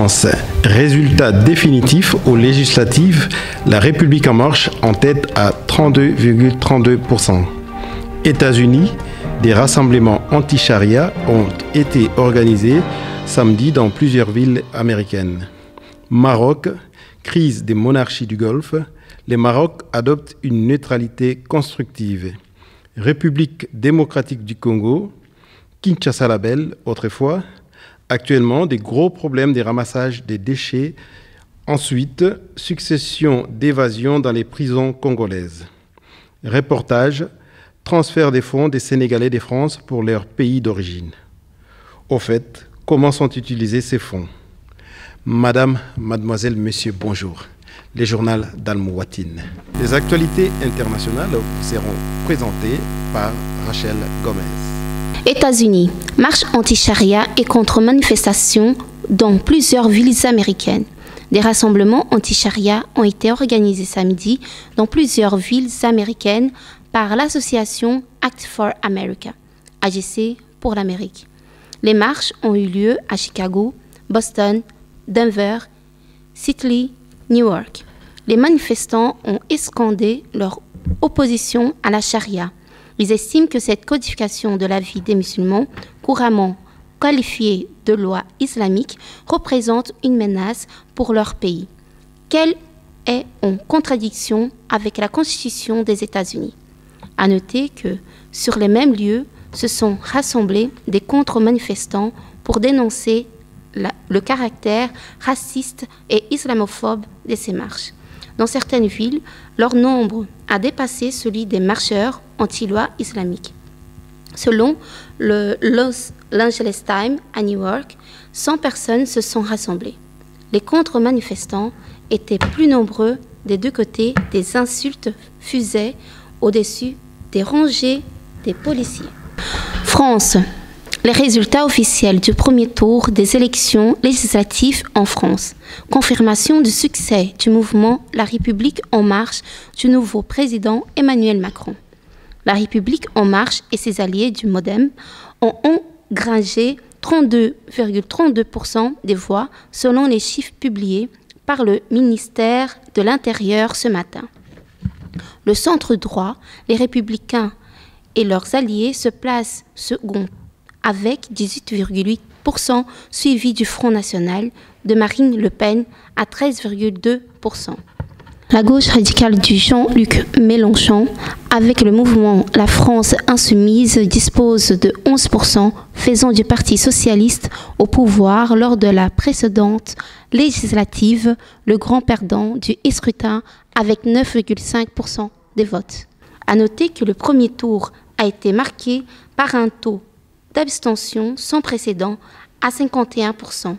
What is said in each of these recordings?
France, résultat définitif aux législatives, La République en marche en tête à 32,32%. États-Unis, des rassemblements anti-charia ont été organisés samedi dans plusieurs villes américaines. Maroc, crise des monarchies du Golfe, le Maroc adopte une neutralité constructive. République démocratique du Congo, Kinshasa la Belle, autrefois, actuellement des gros problèmes de ramassage des déchets. Ensuite, succession d'évasions dans les prisons congolaises. Reportage, transfert des fonds des Sénégalais de France pour leur pays d'origine. Au fait, comment sont utilisés ces fonds? Madame, mademoiselle, monsieur, bonjour. Les journaux d'Al-Mouatine. Les actualités internationales seront présentées par Rachel Gomez. États-Unis, marche anti-charia et contre-manifestation dans plusieurs villes américaines. Des rassemblements anti-charia ont été organisés samedi dans plusieurs villes américaines par l'association Act for America, AGC pour l'Amérique. Les marches ont eu lieu à Chicago, Boston, Denver, Seattle, Newark. Les manifestants ont escandé leur opposition à la charia. Ils estiment que cette codification de la vie des musulmans, couramment qualifiée de loi islamique, représente une menace pour leur pays, qu'elle est en contradiction avec la Constitution des États-Unis. À noter que, sur les mêmes lieux, se sont rassemblés des contre-manifestants pour dénoncer le caractère raciste et islamophobe de ces marches. Dans certaines villes, leur nombre a dépassé celui des marcheurs anti-loi islamique. Selon le Los Angeles Times à Newark, 100 personnes se sont rassemblées. Les contre-manifestants étaient plus nombreux des deux côtés, des insultes fusaient au-dessus des rangées des policiers. France. Les résultats officiels du premier tour des élections législatives en France. Confirmation du succès du mouvement La République en marche du nouveau président Emmanuel Macron. La République en marche et ses alliés du MoDem ont engrangé 32,32% des voix selon les chiffres publiés par le ministère de l'Intérieur ce matin. Le centre droit, les Républicains et leurs alliés se placent second avec 18,8%, suivi du Front National de Marine Le Pen à 13,2%. La gauche radicale du Jean-Luc Mélenchon, avec le mouvement La France Insoumise, dispose de 11%, faisant du Parti socialiste au pouvoir lors de la précédente législative, le grand perdant du scrutin avec 9,5% des votes. À noter que le premier tour a été marqué par un taux d'abstention sans précédent à 51%.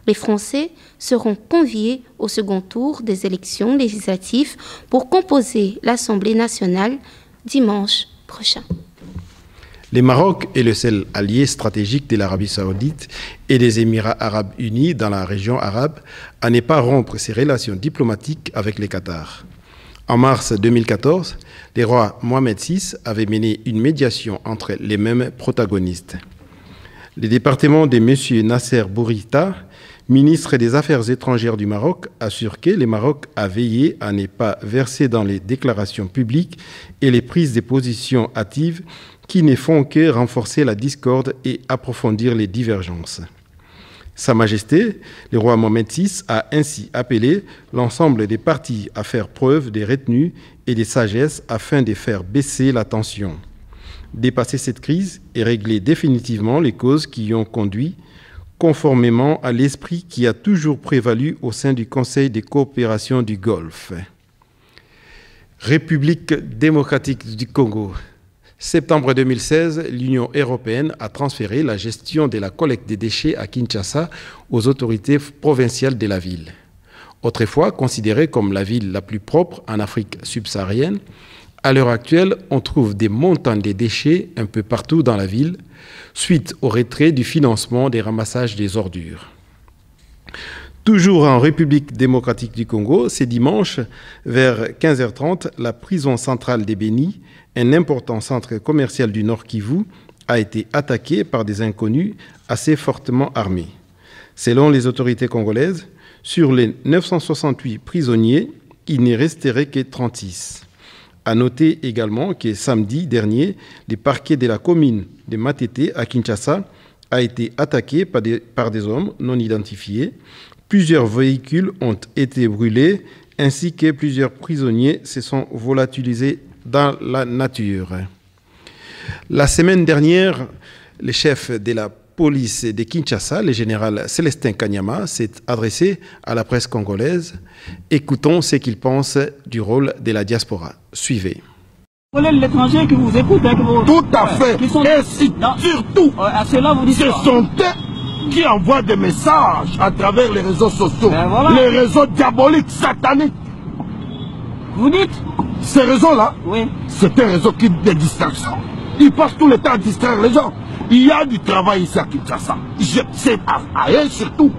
Les Français seront conviés au second tour des élections législatives pour composer l'Assemblée nationale dimanche prochain. Le Maroc est le seul allié stratégique de l'Arabie saoudite et des Émirats arabes unis dans la région arabe à ne pas rompre ses relations diplomatiques avec le Qatar. En mars 2014, le roi Mohamed VI avait mené une médiation entre les mêmes protagonistes. Le département de M. Nasser Bourita, ministre des Affaires étrangères du Maroc, assure que le Maroc a veillé à ne pas verser dans les déclarations publiques et les prises de position hâtives qui ne font que renforcer la discorde et approfondir les divergences. Sa Majesté, le roi Mohamed VI, a ainsi appelé l'ensemble des parties à faire preuve de retenue et de sagesse afin de faire baisser la tension, dépasser cette crise et régler définitivement les causes qui y ont conduit, conformément à l'esprit qui a toujours prévalu au sein du Conseil de coopération du Golfe. République démocratique du Congo. Septembre 2016, l'Union européenne a transféré la gestion de la collecte des déchets à Kinshasa aux autorités provinciales de la ville. Autrefois considérée comme la ville la plus propre en Afrique subsaharienne, à l'heure actuelle, on trouve des montants de déchets un peu partout dans la ville, suite au retrait du financement des ramassages des ordures. Toujours en République démocratique du Congo, c'est dimanche, vers 15h30, la prison centrale des Béni, un important centre commercial du Nord Kivu, a été attaquée par des inconnus assez fortement armés. Selon les autorités congolaises, sur les 968 prisonniers, il n'y resterait que 36. À noter également que samedi dernier, le parquet de la commune de Matete à Kinshasa a été attaqué par des hommes non identifiés. Plusieurs véhicules ont été brûlés ainsi que plusieurs prisonniers se sont volatilisés dans la nature. La semaine dernière, le chef de la police de Kinshasa, le général Célestin Kanyama, s'est adressé à la presse congolaise. Écoutons ce qu'il pense du rôle de la diaspora. Suivez. L'étranger qui vous écoute, hein, tout à fait. Et surtout, ce sont eux qui envoient des messages à travers les réseaux sociaux, les réseaux diaboliques, sataniques. Vous dites? Ces réseaux-là, oui. C'est un réseau qui de distraction. Ils passent tout le temps à distraire les gens. Il y a du travail ici à Kinshasa. C'est à eux surtout.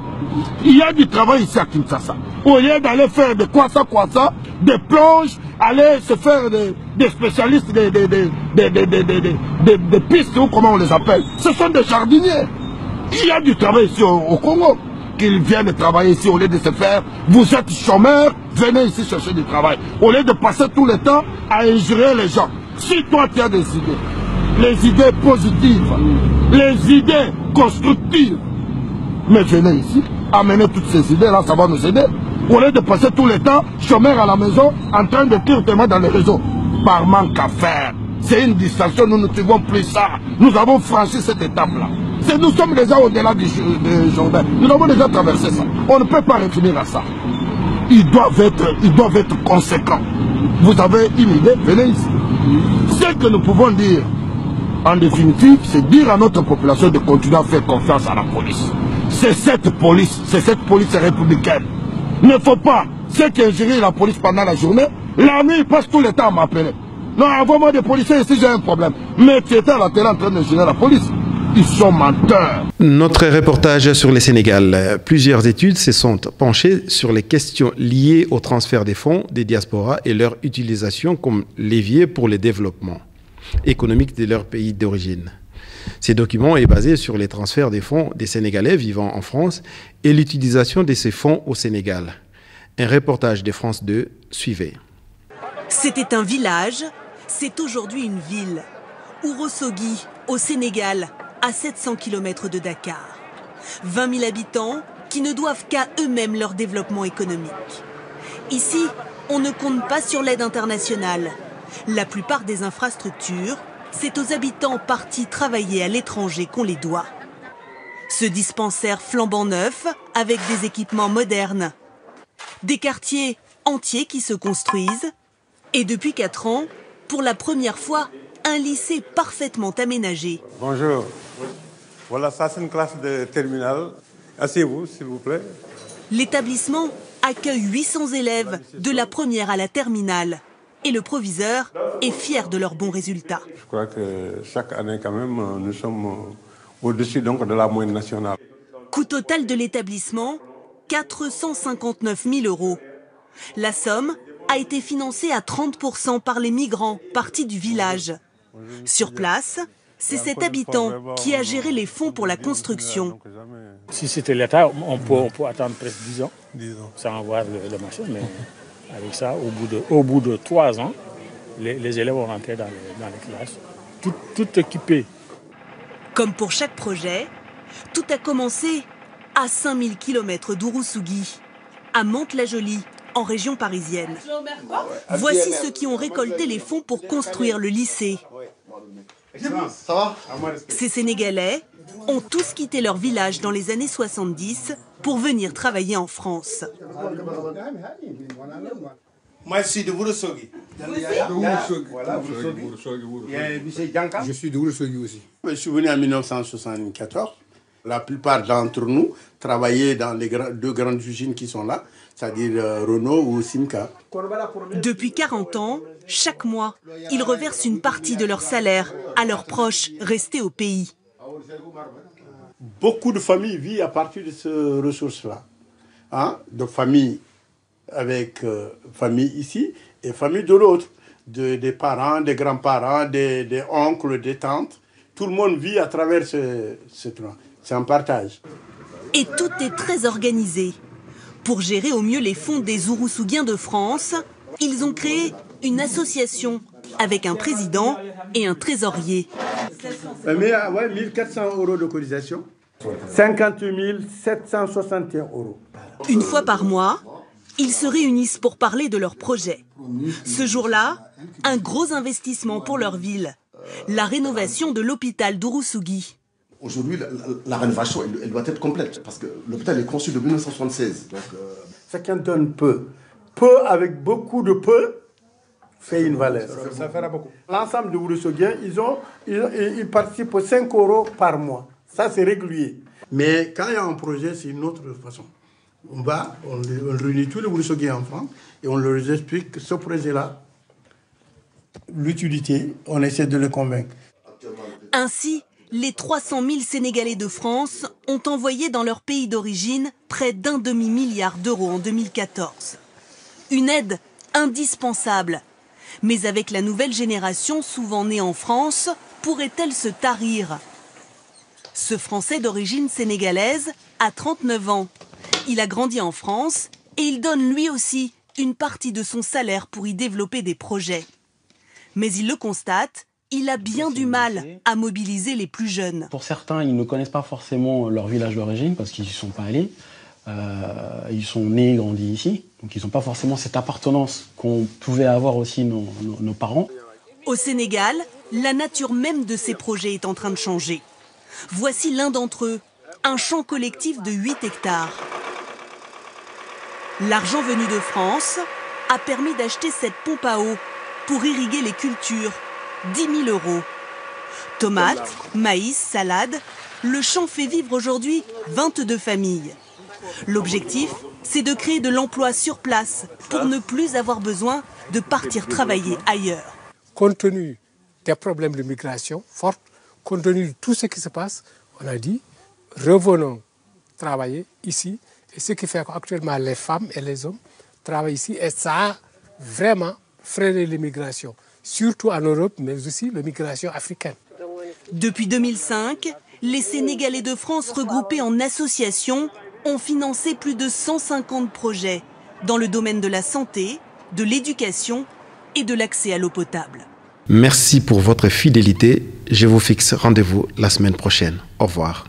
Il y a du travail ici à Kinshasa. Au lieu d'aller faire de quoi ça, des plonges, aller se faire des spécialistes, des pistes, ou comment on les appelle. Ce sont des jardiniers. Il y a du travail ici au Congo. Qu'ils viennent travailler ici au lieu de se faire. Vous êtes chômeurs, venez ici chercher du travail. Au lieu de passer tout le temps à injurer les gens. Si toi tu as des idées, les idées positives, les idées constructives, mais venez ici, amenez toutes ces idées-là, ça va nous aider. Au lieu de passer tout le temps, chômeur à la maison, en train de tirer tes mains dans les réseaux. Par manque à faire. C'est une distraction, nous ne trouvons plus ça. Nous avons franchi cette étape-là. Nous sommes déjà au-delà du Jourdain. Nous avons déjà traversé ça. On ne peut pas retenir à ça. Ils doivent être conséquents. Vous avez une idée, venez ici. Ce que nous pouvons dire, en définitive, c'est dire à notre population de continuer à faire confiance à la police. C'est cette police républicaine. Il ne faut pas, ceux qui ingérent la police pendant la journée, la nuit, ils passent tout le temps à m'appeler. Non, envoie-moi des policiers ici, j'ai un problème. Mais tu étais à la télé en train de gérer la police. Ils sont menteurs. Notre reportage sur le Sénégal. Plusieurs études se sont penchées sur les questions liées au transfert des fonds des diasporas et leur utilisation comme levier pour le développement économique de leur pays d'origine. Ces documents est basé sur les transferts des fonds des Sénégalais vivant en France et l'utilisation de ces fonds au Sénégal. Un reportage de France 2, suivez. C'était un village, c'est aujourd'hui une ville. Ourossogui, au Sénégal, à 700 km de Dakar. 20 000 habitants qui ne doivent qu'à eux-mêmes leur développement économique. Ici, on ne compte pas sur l'aide internationale. La plupart des infrastructures, c'est aux habitants partis travailler à l'étranger qu'on les doit. Ce dispensaire flambant neuf, avec des équipements modernes. Des quartiers entiers qui se construisent. Et depuis 4 ans, pour la première fois, un lycée parfaitement aménagé. Bonjour. Voilà, ça c'est une classe de terminale. Asseyez-vous, s'il vous plaît. L'établissement accueille 800 élèves de la première à la terminale. Et le proviseur est fier de leurs bons résultats. Je crois que chaque année, quand même, nous sommes au-dessus donc de la moyenne nationale. Coût total de l'établissement, 459 000 €. La somme a été financée à 30% par les migrants partis du village. Sur place, c'est cet habitant qui a géré les fonds pour la construction. Si c'était l'État, on peut attendre presque 10 ans sans avoir le machin. Mais avec ça, au bout de 3 ans, les élèves vont rentrer dans les classes, tout équipés. Comme pour chaque projet, tout a commencé à 5000 km d'Ourossogui, à Mantes-la-Jolie, en région parisienne. Voici ceux qui ont récolté les fonds pour construire le lycée. Ces Sénégalais ont tous quitté leur village dans les années 70 pour venir travailler en France. Moi, je suis de Ourossogui. Je suis de Ourossogui aussi. Je suis venu en 1974. La plupart d'entre nous travaillaient dans les 2 grandes usines qui sont là, c'est-à-dire Renault ou Simca. Depuis 40 ans, chaque mois, ils reversent une partie de leur salaire à leurs proches restés au pays. Beaucoup de familles vivent à partir de ces ressources-là. Hein? De familles avec famille ici et famille de l'autre. Des parents, des grands-parents, des oncles, des tantes. Tout le monde vit à travers ce truc. C'est un partage. Et tout est très organisé. Pour gérer au mieux les fonds des Ourossouguiens de France, ils ont créé une association avec un président et un trésorier. Mais 1400 € de cotisation, 50 761 €. Une fois par mois, ils se réunissent pour parler de leur projet. Ce jour-là, un gros investissement pour leur ville, la rénovation de l'hôpital d'Ourossogui. Aujourd'hui, la rénovation, elle doit être complète, parce que l'hôpital est conçu de 1976. Donc, chacun donne peu. Peu avec beaucoup de peu fait une valeur. Ça fera beaucoup. L'ensemble de Ourossogien, ils participent aux 5 € par mois. Ça, c'est régulier. Mais quand il y a un projet, c'est une autre façon. On réunit tous les Ourossogien en France et on leur explique ce projet-là, l'utilité, on essaie de les convaincre. Ainsi, les 300 000 Sénégalais de France ont envoyé dans leur pays d'origine près d'1 demi-milliard d'euros en 2014. Une aide indispensable. Mais avec la nouvelle génération souvent née en France, pourrait-elle se tarir? Ce Français d'origine sénégalaise a 39 ans. Il a grandi en France et il donne lui aussi une partie de son salaire pour y développer des projets. Mais il le constate, il a bien du mal à mobiliser les plus jeunes. Pour certains, ils ne connaissent pas forcément leur village d'origine parce qu'ils n'y sont pas allés. Ils sont nés et grandis ici, donc ils n'ont pas forcément cette appartenance qu'on pouvait avoir aussi nos parents. Au Sénégal, la nature même de ces projets est en train de changer. Voici l'un d'entre eux, un champ collectif de 8 hectares. L'argent venu de France a permis d'acheter cette pompe à eau pour irriguer les cultures. 10 000 €. Tomates, maïs, salade, le champ fait vivre aujourd'hui 22 familles. L'objectif, c'est de créer de l'emploi sur place pour ne plus avoir besoin de partir travailler ailleurs. Compte tenu des problèmes de migration fortes, compte tenu de tout ce qui se passe, on a dit, revenons travailler ici. Et ce qui fait qu'actuellement les femmes et les hommes travaillent ici. Et ça a vraiment freiné l'immigration, surtout en Europe, mais aussi l'immigration africaine. Depuis 2005, les Sénégalais de France regroupés en associations ont financé plus de 150 projets dans le domaine de la santé, de l'éducation et de l'accès à l'eau potable. Merci pour votre fidélité. Je vous fixe rendez-vous la semaine prochaine. Au revoir.